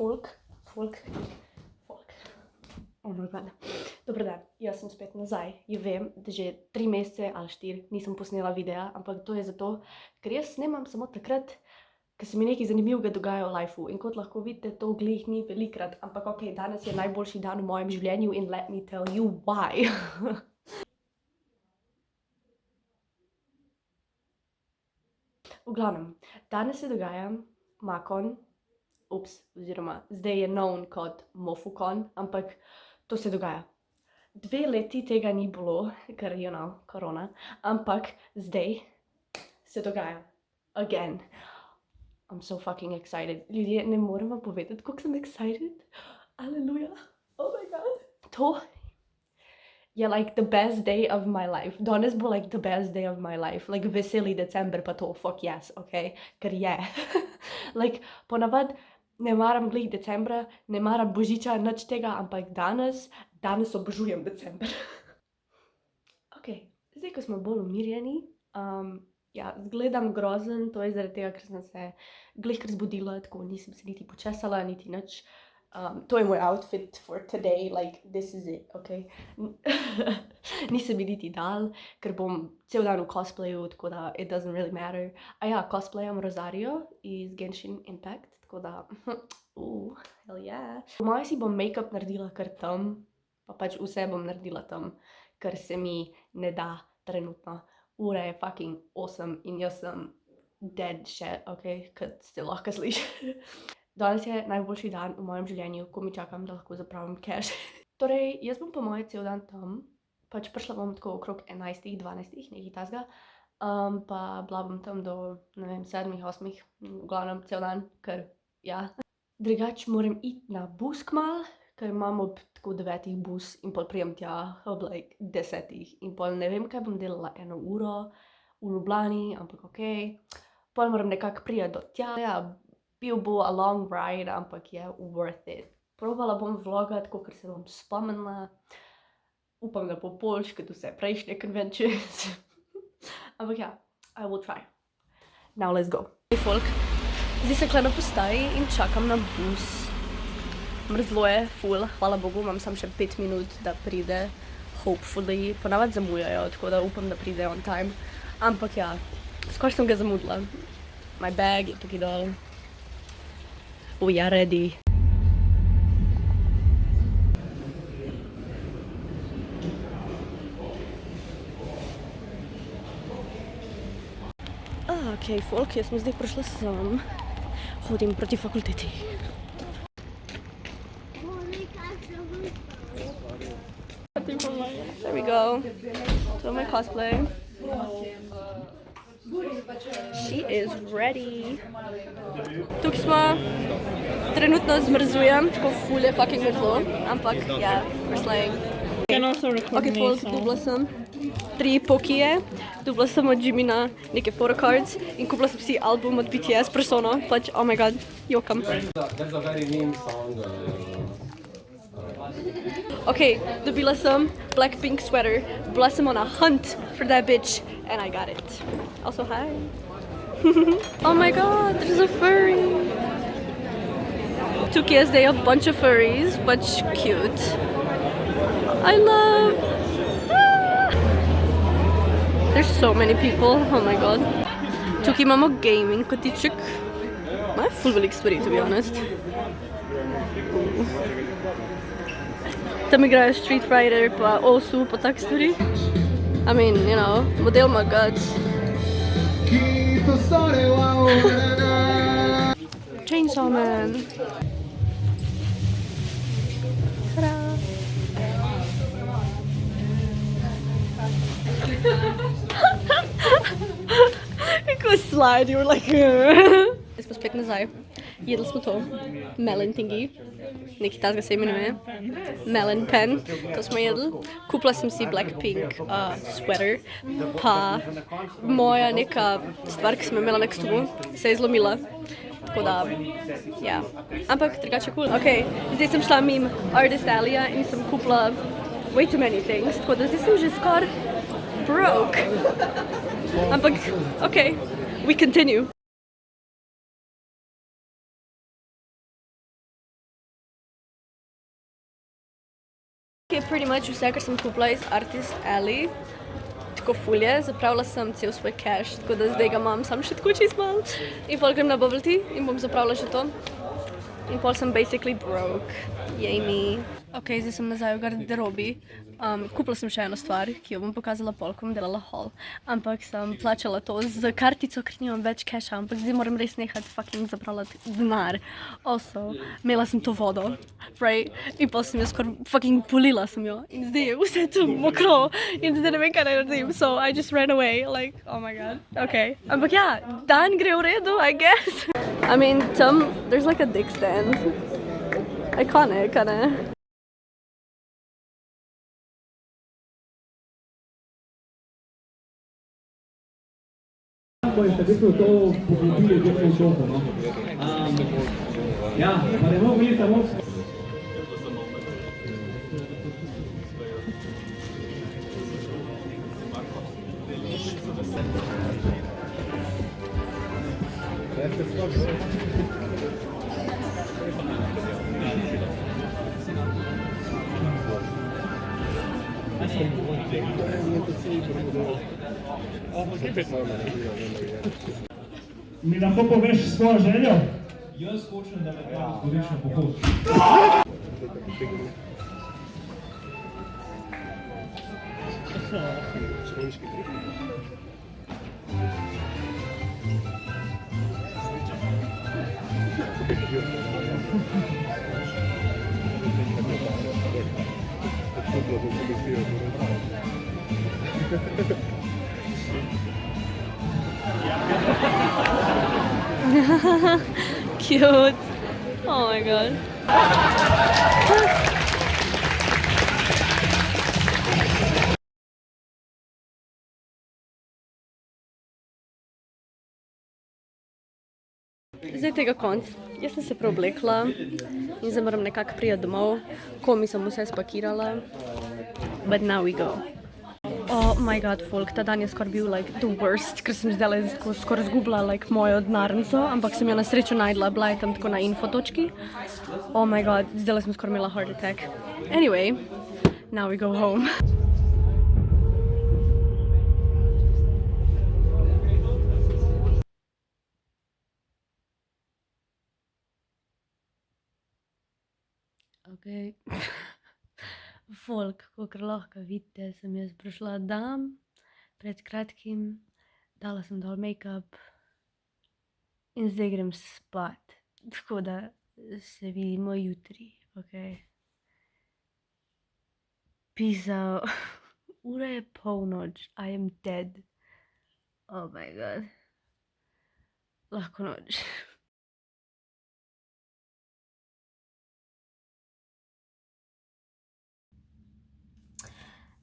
folk. Oh my god. Dober dan, jaz sem spet nazaj. Ja vem, da že 3 mesece ali 4 nisem posnela videa, ampak to je zato, ker jaz snemam samo takrat, ker se mi nekaj zanimivega dogaja v lifeu. In kot lahko vidite, to glih ni velikrat, ampak ok, danes je najboljši dan v mojem življenju in let me tell you why. V glavnem, danes se dogaja MAKKON, oziroma zdaj je known kot MOFUCON, ampak to se dogaja. 2 leti tega ni bilo, ker you know, korona, ampak zdaj se dogaja. Again. I'm so fucking excited. Ljudje, ne morem vam povedati, koliko sem excited. Aleluja. Oh my god. To je like the best day of my life. Danes bo like the best day of my life. Like veseli december pa to, fuck yes, ok? Ker je. Like ponavad ne maram glih decembra, ne maram božiča, nič tega, ampak danes obožujem december. Ok, zdaj, ko smo bolj umirjeni, ja, zgledam grozen, to je zaradi tega, ker sem se glihkar zbudila, tako nisem se niti počesala, niti nič. To je moj outfit for today, like, this is it, ok? Nisem mi niti dal, ker bom cel dan v cosplayu, tako da it doesn't really matter. A ja, cosplayam Rosario iz Genshin Impact, tako da, hell yeah. Po moje si bom make-up naredila kar tam, pa pač vse bom naredila tam, ker se mi ne da trenutno. Ura je fucking 8 in jaz sem dead shit, ok, kot ste lahko slišali. Danes je najboljši dan v mojem življenju, ko mi čakam, da lahko zapravim cash. Torej, jaz bom po moje cel dan tam, pač prišla bom tako okrog 11, 12, nekaj tasga, pa bila bom tam do, ne vem, 7, 8, v glavnem cel dan, ker, ja. Drugač moram iti na bus kmalu, ker imam ob tako 9 bus in pol prijem tja ob like 10 in pol ne vem, kaj bom delala 1 uro v Ljubljani, ampak ok. Pol moram nekako priti do tja, ja, bil bo a long ride, ampak je worth it. Probala bom vlogat, kakor se bom spomnila. Upam, da bo boljš kot vse prejšnje conventions. Ampak ja, I will try. Now let's go. Hey folk, zdaj sem tukaj na postaji in čakam na bus. Mrzlo je, ful, hvala Bogu, imam samo še 5 minut, da pride, hopefully. Ponavad zamujajo, tako da upam, da pride on time. Ampak ja, skoraj sem ga zamudila. My bag je tukaj dol. We are ready. Ok, folk, jaz sem zdaj prišla sem. Hodim proti fakulteti. There we go. Doing my cosplay. She is ready. Tukaj smo. Trenutno zmrzujem, tako ful je fucking mrzlo, ampak ja, we're slaying. Ok, folk, dubla sem 3 pokije, dubla sem od Jimina neke photocards in kupila sem si album od BTS, Persona, pač, oh my god, jokam. That's a very meme song. Ok, dobila sem Blackpink sweater, bila sem on a hunt for that bitch and I got it. Also, hi. Oh my god, there's a furry. Tukaj je zdaj a bunch of furries, but cute. I love. There's so many people, oh my god. Tukaj imamo gaming kotiček. Ima ful velik stvari, to be honest. Tam igrajo Street Fighter, pa Osu, pa tak stvari. I mean, you know, model ima guts. Chainsaw Man. Ta-da! Kako slide, you were like... Jaz pa spet nazaj. Jedli smo to. Melon thingy. Nekaj tazga se imenuje. Melon pen. To smo jedli. Kupila sem si Blackpink sweater. Pa moja neka stvar, ki sem imela na kstubu, se je zlomila. Tako da, ja. Ampak drugače cool. Ok, zdaj sem šla mimo Artist Alley-a in sem kupila way too many things. Tako da zdaj sem že skoraj broke. Ampak, ok, we continue. Je pretty much vse, kar sem kupila iz Artist Alley. Tako fulje, zapravila sem cel svoj cash, tako da zdaj ga imam sam še tako čist malo. In pol grem na bubble tea in bom zapravila še to. In pol sem basically broke. Jej me. Ok, zdaj sem nazaj v garderobi. Kupila sem še eno stvar, ki jo bom pokazala pol, ko bom delala haul. Ampak sem plačala to z kartico, ker nimam več casha, ampak zdaj moram res nehati fucking zapravljati denar. Also, imela sem to vodo, right? In pol sem jo skoraj fucking polila sem jo. In zdaj je vse to mokro. In zdaj ne vem, kaj naj naredim. So I just ran away, like, oh my god. Ok. Ampak ja, dan gre v redu, I guess. I mean, tam, there's like a dick stand. Iconic, ne? Poi sta questo todo pubblicare che è un gioco, no? Ja, ma ne mogu vidjeti samo... Mi lahko poveš svojo željo? Jaz hočem, da me tam zgodiš na pohod. Cute. Oh my god. Zdaj tega konc. Jaz sem se preoblekla in zdaj moram nekako prijeti domov. Komi sem vse spakirala. But now we go. Oh my god, folk, ta dan je skoraj bil like the worst, ker sem zdaj skoraj zgubila like mojo denarnico, ampak sem jo na srečo najdla, bila je tam tako na info točki. Oh my god, zdaj sem skoraj imela heart attack. Anyway, now we go home. Okay. Folk, kakor lahko vidite, sem jaz prišla dan, pred kratkim, dala sem dol make-up in zdaj grem spat. Tako da se vidimo jutri, ok? Peace out. Ura je polnoč, I am dead. Oh my god. Lahko noč.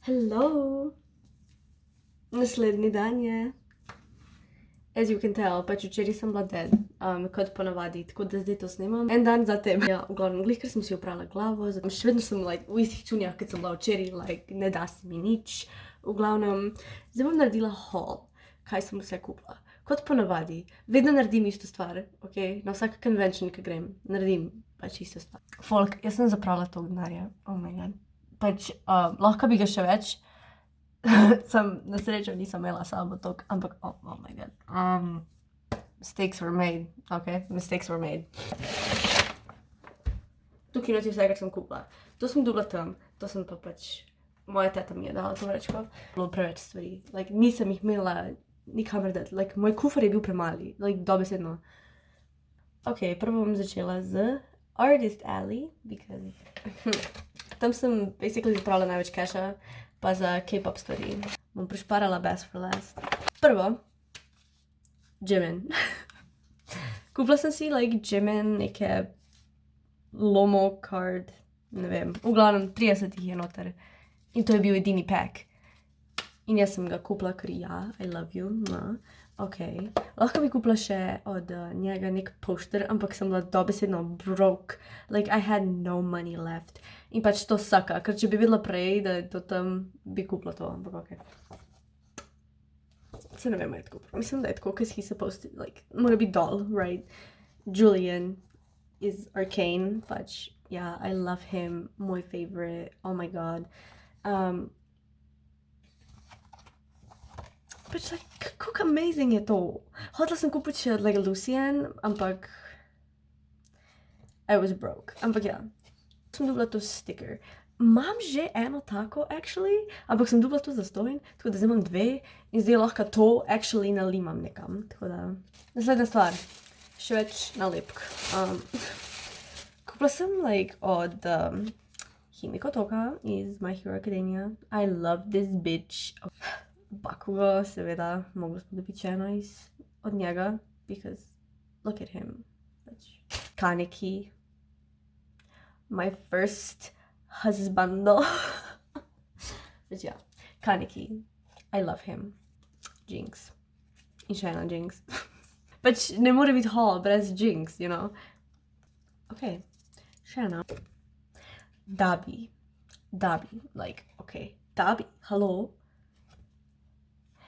Hello! Naslednji dan je. As you can tell, pač včeraj sem bila dead, kot ponavadi, tako da zdaj to snemam. En dan zatem. Ja, v glavnem, glih, ker sem si oprala glavo, zato še vedno sem like, v istih čunjah, kot sem bila včeraj, like, ne da se mi nič. V glavnem, zdaj bom naredila haul, kaj sem vse kupila. Kot ponavadi, vedno naredim isto stvar, ok? Na vsak convention, ki grem, naredim pač isto stvar. Folk, jaz sem zapravila toliko denarja, oh my god. Pač, lahko bi ga še več, sem na srečo nisem imela sabo toliko, ampak, oh my god. Mistakes were made, ok? Mistakes were made. Tukaj noči vse, kar sem kupila. To sem dobila tam, to sem pa pač, moja teta mi je dala to vrečko. Bilo preveč stvari, like, nisem jih imela nikamor dati, like, moj kufer je bil premali, like, dobesedno. Ok, prvo bom začela z Artist Alley, because... Tam sem basically zapravila največ casha, pa za K-pop stvari. Bom prišparala best for last. Prvo, Jimin. Kupila sem si, like, Jimin, neke Lomo card, ne vem, v glavnem 30 jih je noter. In to je bil edini pack. In jaz sem ga kupila, ker ja, I love you, no. Ok, lahko bi kupila še od njega nek poster, ampak sem bila dobesedno broke. Like, I had no money left. In pač to saka, ker če bi videla prej, da je to tam, bi kupila to, ampak ok. Se ne vem, je tako. Mislim, da je tako, because he's supposed to, like, mora biti doll, right? Julian is arcane, pač Yeah, I love him. Moj favorite. Oh my god. Pač like, kako amazing je to. Hotela sem kupiti še like Lucian, ampak I was broke. Ampak ja, sem dobila to sticker. Imam že eno tako, actually, ampak sem dobila to zastonj, tako da zdaj imam dve in zdaj lahko to actually nalimam nekam. Tako da, naslednja stvar, še več nalepk. Kupila sem like od Himiko Toka iz My Hero Academia. I love this bitch. Bakugo, seveda, mogla smo dobiti še eno od njega, because look at him. Kaneki. My first husbando. But yeah, Kaneki. I love him. Jinx. In še ena Jinx. Pač ne more biti haul brez Jinx, you know? Okay, še ena. Dabi. Like, okay. Dabi, hello.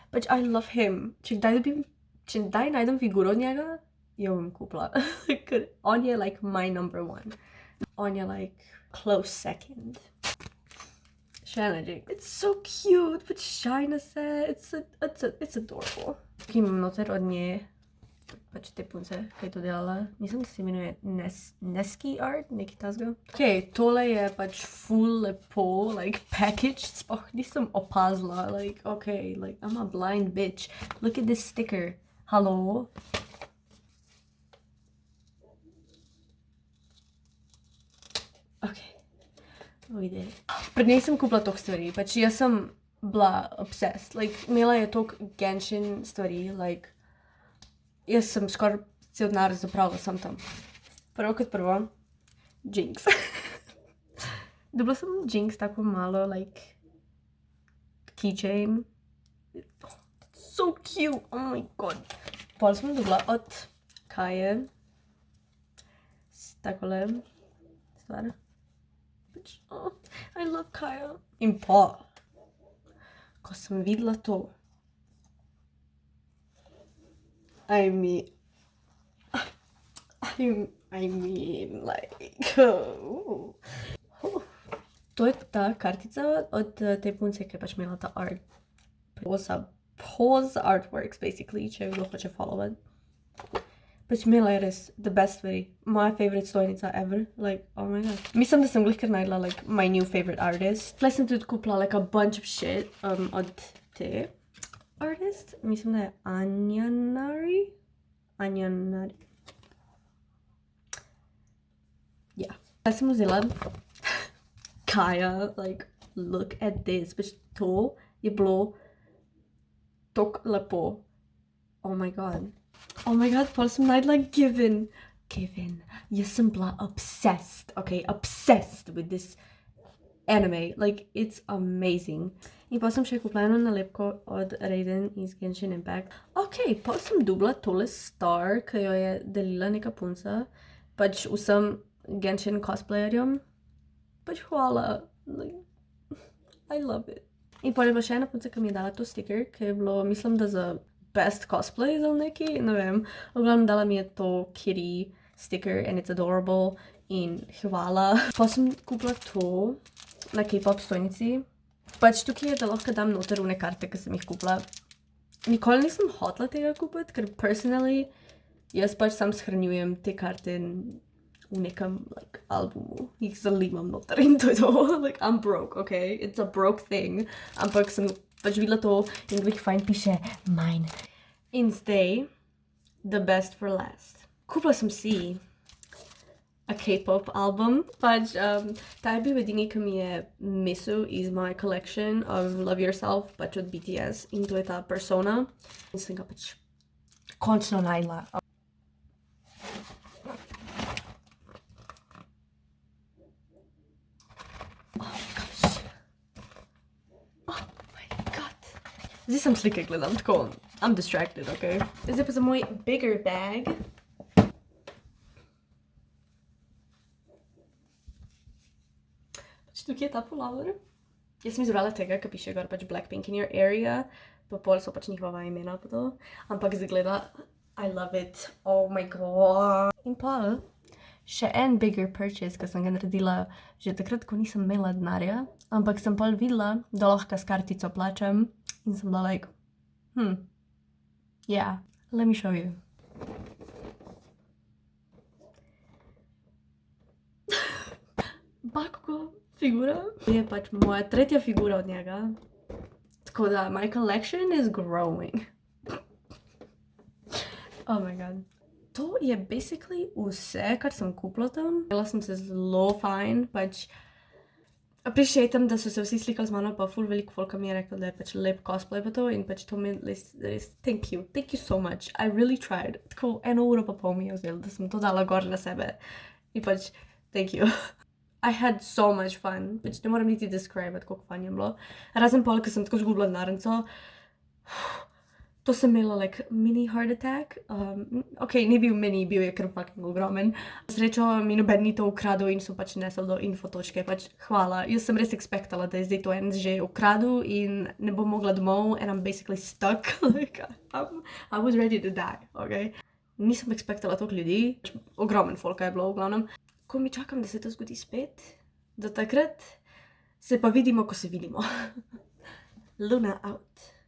Pač I love him. Če kdaj najdem figuro od njega, jo bom kupila. Ker on je like my number one. On je like close second. Še ena Jinx. It's so cute, pač shine se. It's adorable. Tukaj imam noter od nje, pač te punce, kaj je to delala. Mislim, da se imenuje Neski art, nekaj tasga. Okay, tole je pač full lepo, like packaged, sploh nisem opazila, like, okay, like, I'm a blind bitch. Look at this sticker. Hello? Okay, ujde. Pred njej sem kupila toliko stvari, pač jaz sem bila obsessed, like, imela je toliko Genshin stvari, like, jaz sem skoraj cel denar zapravila sam tam. Prvo kot prvo, Jinx. Dobila sem Jinx tako malo, like, keychain. Oh, so cute, oh my god. Pol sem dobila od Kaje. Takole stvar. Oh, I love Kaja. In pa, ko sem videla to, I mean, like, to je ta kartica od te punce, ki je pač imela ta art. Pose artworks, basically, če kdo hoče followati. Pač imela je res the best stvari. Moja favorite stojnica ever. Like, oh my god. Mislim, da sem glih kar najdela, like, my new favorite artist. Tle sem tudi kupila, like, a bunch of shit od te artist. Mislim, da je Anjanari. Yeah. Tle sem vzela Kaja, like, look at this. Pač to je bilo tok lepo. Oh my god. Oh my god, pol sem najdela Given. Jaz sem bila obsessed, okay, obsessed with this anime. Like, it's amazing. In pa sem še kupila eno nalepko od Raiden iz Genshin Impact. Okay, pa sem dobila tole star, ki jo je delila neka punca. Pač vsem Genshin cosplayerjem. Pač hvala. Like, I love it. In pa je bila še ena punca, ki mi je dala to sticker, ki je bilo, mislim, da za best cosplay ali neki, ne vem. Oglavnom dala mi je to kitty sticker and it's adorable in hvala. Pa sem kupila to na K-pop stojnici. Pač tukaj je, da lahko dam noter une karte, ki sem jih kupila. Nikoli nisem hotela tega kupiti, ker personally jaz pač sam shranjujem te karte v nekem, like, albumu. Jih zalimam noter in to je to. Like, I'm broke, okay? It's a broke thing. Ampak sem pač videla to in glih fajn piše mine. In zdaj, the best for last. Kupila sem si a K-pop album. Pač ta je bil edini, ki mi je misil iz moje collection of Love Yourself, pač od BTS. In to je ta Persona. In sem ga pač končno najdla. Zdaj sem slike gledam, tako, I'm distracted, okay? Zdaj pa za moj bigger bag. Pač tukaj je ta pulover. Jaz sem izbrala tega, ki piše gor pač Blackpink in your area, pa pol so pač njihova imena pa to. Ampak zdaj gleda, I love it, oh my god. In pol, Še en bigger purchase, ki sem ga naredila že takrat, ko nisem imela denarja, ampak sem pol videla, da lahko s kartico plačam in sem bila like, yeah, let me show you. Bakko figura. Je pač moja tretja figura od njega. Tako da, my collection is growing. Oh my god. To je basically vse, kar sem kupila tam. Jela sem se zelo fajn, pač appreciatem, da so se vsi slikali z mano, pa ful veliko folka mi je rekla, da je pač lep cosplay pa to in pač to mi res, thank you so much. I really tried. Tako 1 uro pa pol mi je vzelo, da sem to dala gor na sebe. In pač, thank you. I had so much fun. Pač ne moram niti describe, koliko fun je bilo. Razen pol, ko sem tako zgubila denarnico. To sem imela like mini heart attack. Ok, ni bil mini, bil je kar fucking ogromen. Srečo mi noben ni to ukradel in so pač nesel do infotočke. Pač hvala. Jaz sem res expectala, da je zdaj to en že ukradel in ne bom mogla domov and I'm basically stuck. Like, I was ready to die, ok? Nisem expectala toliko ljudi. Ogromen folka je bilo v glavnem. Ko mi čakam, da se to zgodi spet, do takrat se pa vidimo, ko se vidimo. Luna out.